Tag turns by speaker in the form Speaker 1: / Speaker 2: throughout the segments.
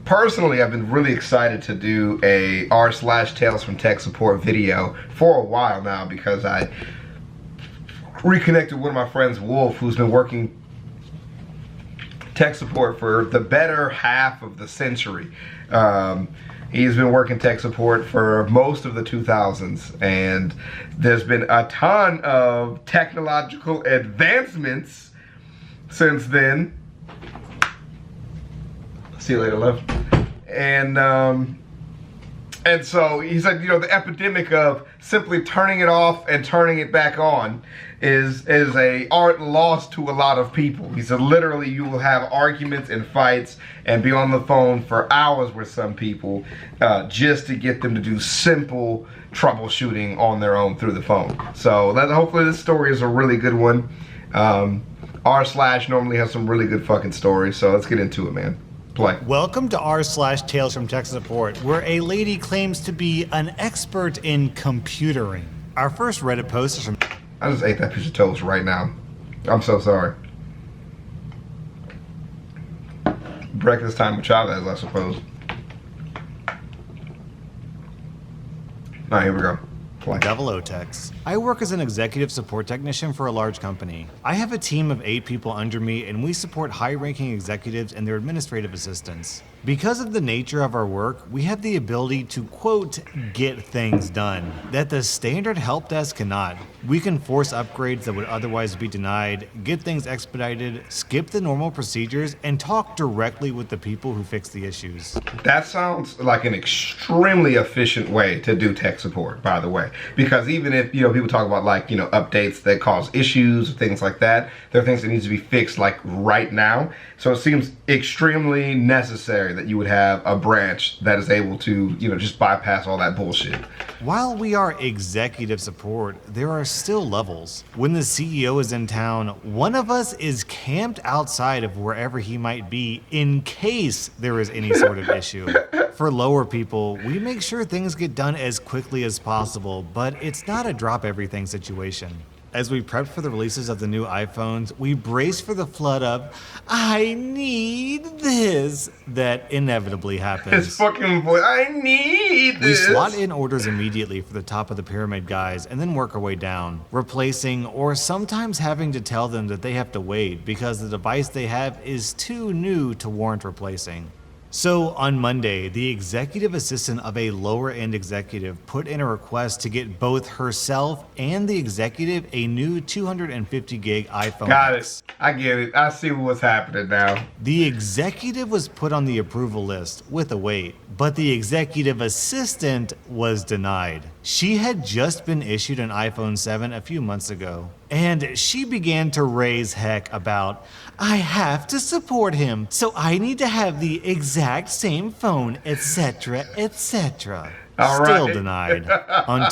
Speaker 1: personally, I've been really excited to do a r/Talesfromtechsupport video for a while now because I reconnected with one of my friends, Wolf, who's been working tech support for the better half of the century. He's been working tech support for most of the 2000s, and there's been a ton of technological advancements since then. See you later, love. And so he said, you know, the epidemic of simply turning it off and turning it back on is a art lost to a lot of people. He said literally you will have arguments and fights and be on the phone for hours with some people just to get them to do simple troubleshooting on their own through the phone. So hopefully this story is a really good one. R/ normally has some really good fucking stories, so let's get into it, man. Play.
Speaker 2: Welcome to r/Tales from Tech Support, where a lady claims to be an expert in computering. Our first Reddit post is from...
Speaker 1: I just ate that piece of toast right now. I'm so sorry. Breakfast time with Chavez, I suppose. Alright, here we go.
Speaker 2: Double O-Techs. I work as an executive support technician for a large company. I have a team of 8 people under me, and we support high-ranking executives and their administrative assistants. Because of the nature of our work, we have the ability to, quote, get things done that the standard help desk cannot. We can force upgrades that would otherwise be denied, get things expedited, skip the normal procedures, and talk directly with the people who fix the issues.
Speaker 1: That sounds like an extremely efficient way to do tech support, by the way. Because even if, you know, people talk about like, you know, updates that cause issues, things like that, there are things that need to be fixed like right now. So it seems extremely necessary that you would have a branch that is able to, you know, just bypass all that bullshit.
Speaker 2: While we are executive support, there are still levels. When the CEO is in town, one of us is camped outside of wherever he might be in case there is any sort of issue. For lower people, we make sure things get done as quickly as possible, but it's not a drop everything situation. As we prep for the releases of the new iPhones, we brace for the flood of, I need this, that inevitably happens.
Speaker 1: His fucking voice, I need this.
Speaker 2: We slot in orders immediately for the top of the pyramid guys and then work our way down, replacing or sometimes having to tell them that they have to wait because the device they have is too new to warrant replacing. So on Monday, the executive assistant of a lower end executive put in a request to get both herself and the executive a new 250 gig iPhone.
Speaker 1: Got it. I get it. I see what's happening now.
Speaker 2: The executive was put on the approval list with a wait, but the executive assistant was denied. She had just been issued an iPhone 7 a few months ago, and she began to raise heck about, I have to support him, so I need to have the exact same phone, etc., etc. Still denied. On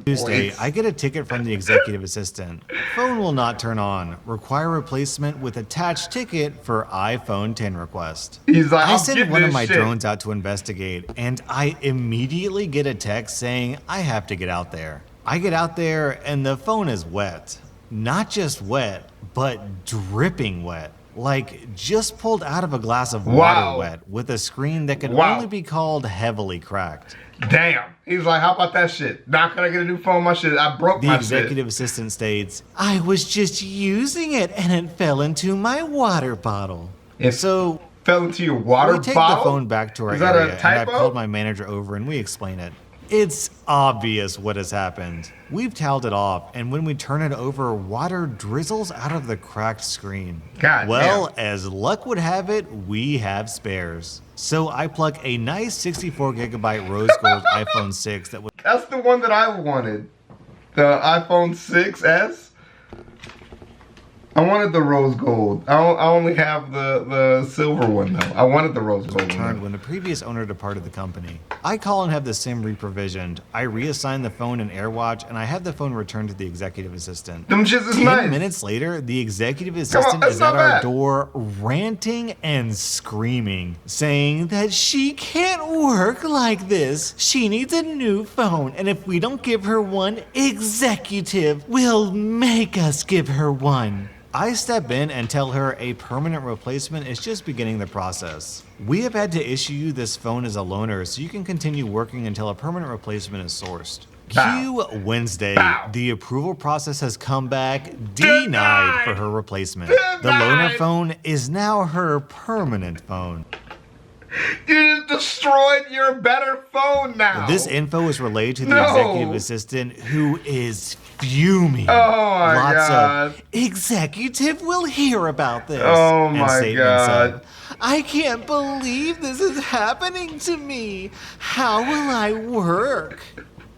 Speaker 2: Tuesday, I get a ticket from the executive assistant. Phone will not turn on. Require replacement with attached ticket for iPhone 10 request.
Speaker 1: He's like,
Speaker 2: I send one of my drones out to investigate, and I immediately get a text saying I have to get out there. I get out there, and the phone is wet. Not just wet, but dripping wet. Like just pulled out of a glass of water wet with a screen that could only be called heavily cracked.
Speaker 1: Damn. He's like, how about that shit? Not gonna get a new phone, my shit. I broke my shit.
Speaker 2: The executive assistant states, I was just using it and it fell into my water bottle. So
Speaker 1: fell into your water bottle?
Speaker 2: We take the phone back to our area and I called my manager over and we explain it. It's obvious what has happened. We've toweled it off, and when we turn it over, water drizzles out of the cracked screen. Well, as luck would have it, we have spares. So I plug a nice 64 gigabyte rose gold iPhone 6 that was...
Speaker 1: That's the one that I wanted. The iPhone 6S. I wanted the rose gold. I only have the silver one though. I wanted the rose gold one.
Speaker 2: When the previous owner departed the company. I call and have the SIM reprovisioned. I reassign the phone in AirWatch and I have the phone returned to the executive assistant.
Speaker 1: Them shits is
Speaker 2: 10
Speaker 1: nice.
Speaker 2: minutes later, the executive assistant is at our door ranting and screaming, saying that she can't work like this. She needs a new phone, and if we don't give her one, executive will make us give her one. I step in and tell her a permanent replacement is just beginning the process. We have had to issue you this phone as a loaner so you can continue working until a permanent replacement is sourced. Cue Wednesday.
Speaker 1: Bow.
Speaker 2: The approval process has come back denied for her replacement. The loaner phone is now her permanent phone.
Speaker 1: You just destroyed your better phone now.
Speaker 2: This info is relayed to the executive assistant, who is fuming.
Speaker 1: Oh my
Speaker 2: Lots
Speaker 1: God.
Speaker 2: of executive will hear about this.
Speaker 1: Oh
Speaker 2: and
Speaker 1: my
Speaker 2: statement
Speaker 1: God.
Speaker 2: said, I can't believe this is happening to me. How will I work?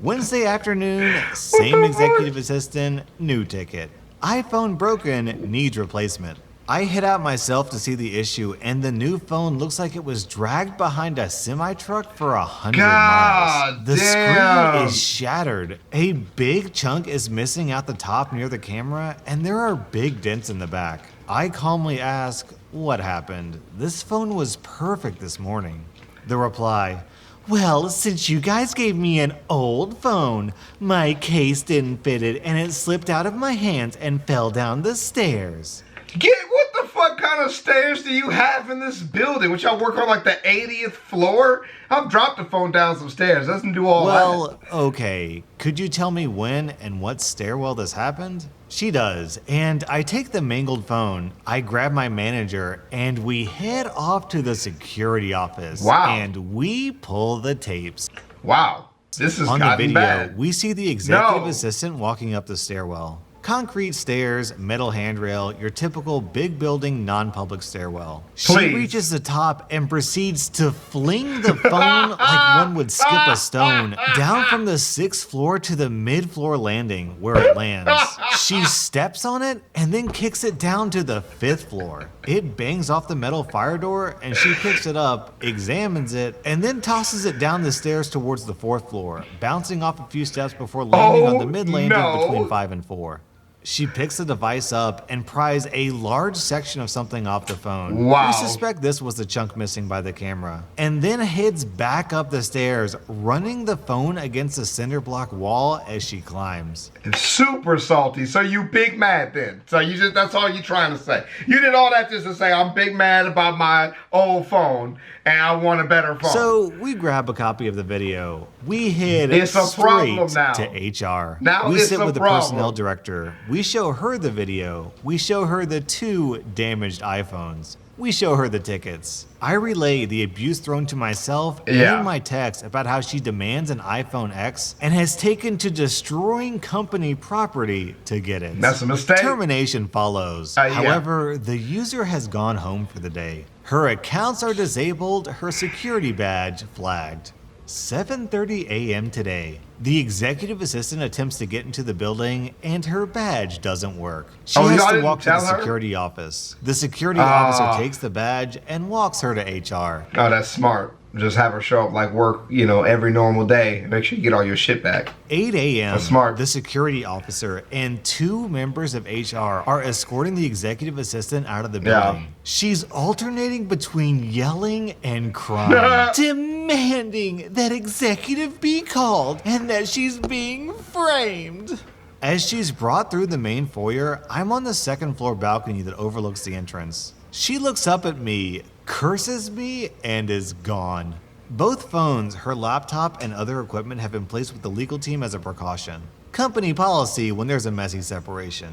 Speaker 2: Wednesday afternoon, same executive assistant, new ticket. iPhone broken, needs replacement. I hit out myself to see the issue, and the new phone looks like it was dragged behind a semi-truck for 100 miles. The screen is shattered. A big chunk is missing out the top near the camera, and there are big dents in the back. I calmly ask, what happened? This phone was perfect this morning. The reply, well, since you guys gave me an old phone, my case didn't fit it, and it slipped out of my hands and fell down the stairs.
Speaker 1: What the fuck kind of stairs do you have in this building? Which y'all work on like the 80th floor? I've dropped the phone down some stairs. Doesn't do all that.
Speaker 2: Well, okay. Could you tell me when and what stairwell this happened? She does, and I take the mangled phone, I grab my manager, and we head off to the security office.
Speaker 1: Wow.
Speaker 2: And we pull the tapes.
Speaker 1: Wow. This has
Speaker 2: On the
Speaker 1: gotten
Speaker 2: video,
Speaker 1: bad.
Speaker 2: we see the executive assistant walking up the stairwell. Concrete stairs, metal handrail, your typical big building, non-public stairwell. She
Speaker 1: Please.
Speaker 2: reaches the top and proceeds to fling the phone like one would skip a stone down from the 6th floor to the mid-floor landing where it lands. She steps on it and then kicks it down to the 5th floor. It bangs off the metal fire door and she picks it up, examines it, and then tosses it down the stairs towards the 4th floor, bouncing off a few steps before landing on the mid-landing between 5 and 4. She picks the device up and pries a large section of something off the phone.
Speaker 1: Wow.
Speaker 2: We suspect this was the chunk missing by the camera. And then heads back up the stairs, running the phone against the cinder block wall as she climbs.
Speaker 1: It's super salty. So you big mad then. So you just, that's all you're trying to say. You did all that just to say, I'm big mad about my old phone and I want a better phone.
Speaker 2: So we grab a copy of the video. We head
Speaker 1: It's a problem
Speaker 2: straight
Speaker 1: now.
Speaker 2: to HR.
Speaker 1: Now
Speaker 2: we
Speaker 1: it's
Speaker 2: sit
Speaker 1: a
Speaker 2: with the
Speaker 1: problem.
Speaker 2: personnel director. We show her the video. We show her the 2 damaged iPhones. We show her the tickets. I relay the abuse thrown to myself and my text about how she demands an iPhone X and has taken to destroying company property to get it.
Speaker 1: That's a mistake.
Speaker 2: Termination follows. However, the user has gone home for the day. Her accounts are disabled, her security badge flagged. 7:30 a.m. today. The executive assistant attempts to get into the building and her badge doesn't work. She has to walk to the security office. The security officer takes the badge and walks her to HR.
Speaker 1: Oh, that's smart. Just have her show up like work, you know, every normal day. Make sure you get all your shit back.
Speaker 2: 8 a.m.
Speaker 1: That's smart.
Speaker 2: The security officer and 2 members of HR are escorting the executive assistant out of the building. She's alternating between yelling and crying, demanding that executive be called and that she's being framed. As she's brought through the main foyer, I'm on the 2nd floor balcony that overlooks the entrance. She looks up at me, curses me, and is gone. Both phones, her laptop, and other equipment have been placed with the legal team as a precaution. Company policy when there's a messy separation.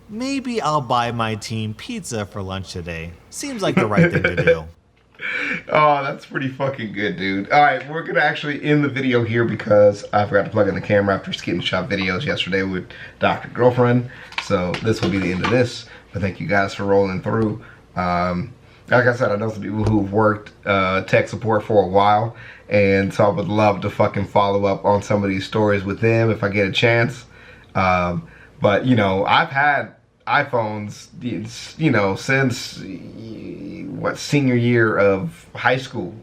Speaker 2: Maybe I'll buy my team pizza for lunch today. Seems like the right thing to do.
Speaker 1: Oh, that's pretty fucking good, dude. All right, we're going to actually end the video here because I forgot to plug in the camera after skipping shot videos yesterday with Dr. Girlfriend. So this will be the end of this. But thank you guys for rolling through. Like I said, I know some people who've worked tech support for a while, and so I would love to fucking follow up on some of these stories with them if I get a chance. But you know, I've had iPhones, you know, since senior year of high school.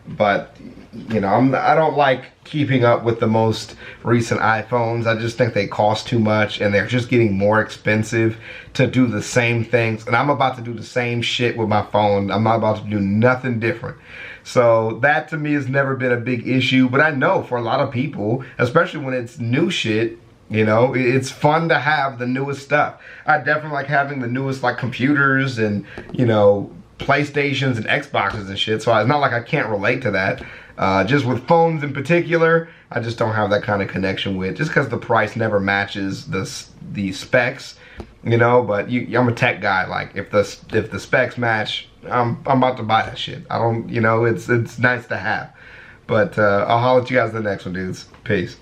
Speaker 1: But you know, I don't like keeping up with the most recent iPhones. I just think they cost too much and they're just getting more expensive to do the same things. And I'm about to do the same shit with my phone. I'm not about to do nothing different. So that to me has never been a big issue. But I know for a lot of people, especially when it's new shit, You know, it's fun to have the newest stuff. I definitely like having the newest like computers and, you know, PlayStations and Xboxes and shit. So it's not like I can't relate to that. Just with phones in particular, I just don't have that kind of connection with, just because the price never matches the specs, you know. But I'm a tech guy. Like if the specs match, I'm about to buy that shit. I don't, you know, it's nice to have. But I'll holler at you guys in the next one, dudes. Peace.